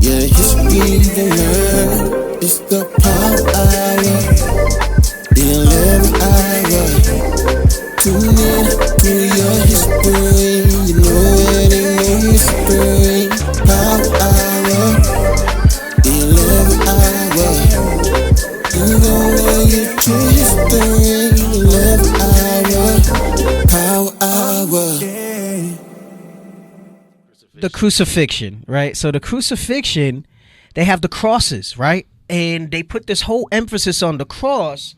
Yeah, history to learn. It's the power hour, the 11th hour. Tune in to your history. You know it ain't no mystery. Power hour, the 11th hour. You gon' learn your true history. 11th hour, power hour. The crucifixion, right? So the crucifixion, they have the crosses, right? And they put this whole emphasis on the cross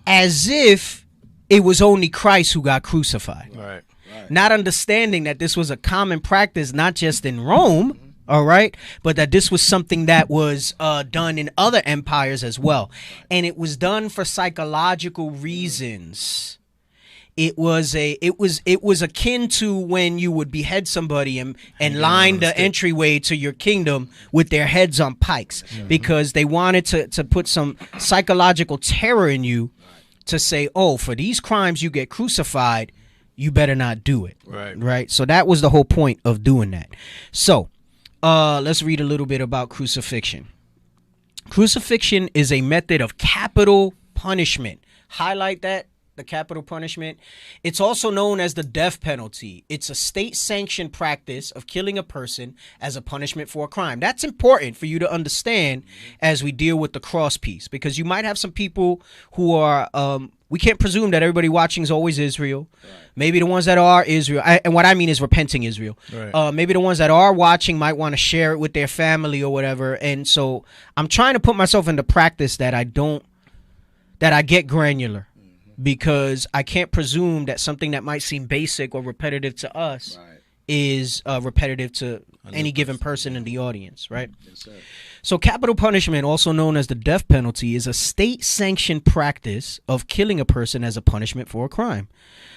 as if it was only Christ who got crucified. Right. Not understanding that this was a common practice, not just in Rome, all right, but that this was something that was done in other empires as well. And it was done for psychological reasons. It was akin to when you would behead somebody and line the entryway to your kingdom with their heads on pikes, because they wanted to put some psychological terror in you to say, oh, for these crimes you get crucified, you better not do it. Right. So that was the whole point of doing that. So let's read a little bit about crucifixion. Crucifixion is a method of capital punishment. Highlight that. The capital punishment. It's also known as the death penalty. It's a state-sanctioned practice of killing a person as a punishment for a crime. That's important for you to understand as we deal with the cross piece, because you might have some people who are, we can't presume that everybody watching is always Israel. Right. Maybe the ones that are Israel, and what I mean is repenting Israel. Right. Maybe the ones that are watching might want to share it with their family or whatever. And so I'm trying to put myself into practice that I get granular. Because I can't presume that something that might seem basic or repetitive to us is repetitive to any given person in the audience, right? Yes, sir. So capital punishment, also known as the death penalty, is a state-sanctioned practice of killing a person as a punishment for a crime.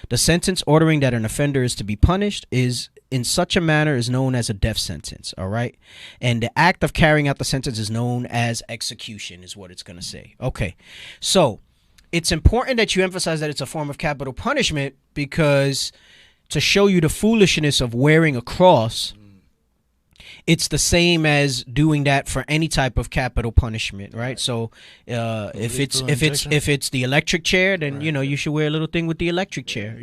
The sentence ordering that an offender is to be punished is in such a manner is known as a death sentence, all right? And the act of carrying out the sentence is known as execution, is what it's going to say. Okay, so it's important that you emphasize that it's a form of capital punishment, because to show you the foolishness of wearing a cross, it's the same as doing that for any type of capital punishment, right? So if it's the electric chair, then you should wear a little thing with the electric chair.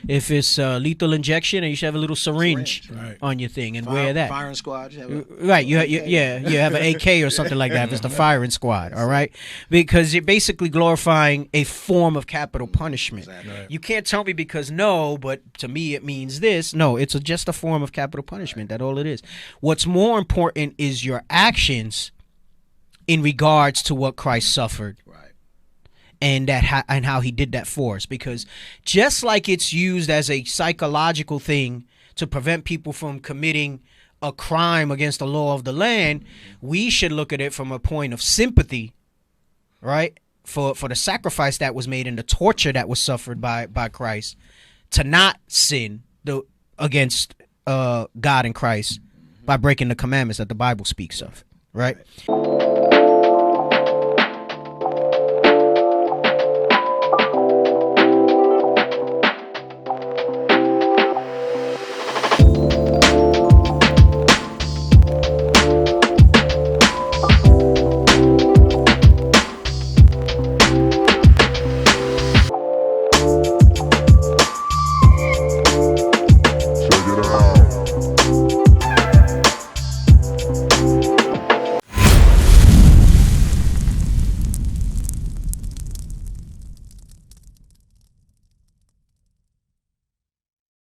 If it's lethal injection, then you should have a little syringe on your thing and wear that. Firing squad, you have an AK or something like that. If it's the firing squad, all right, because you're basically glorifying a form of capital punishment. Exactly. Right. You can't tell me because but to me it means this. No, it's just a form of capital punishment. That's all it is. What's more important is your actions in regards to what Christ suffered, and how he did that for us. Because just like it's used as a psychological thing to prevent people from committing a crime against the law of the land, we should look at it from a point of sympathy, right? For the sacrifice that was made and the torture that was suffered by Christ to not sin against God and Christ by breaking the commandments that the Bible speaks of, right?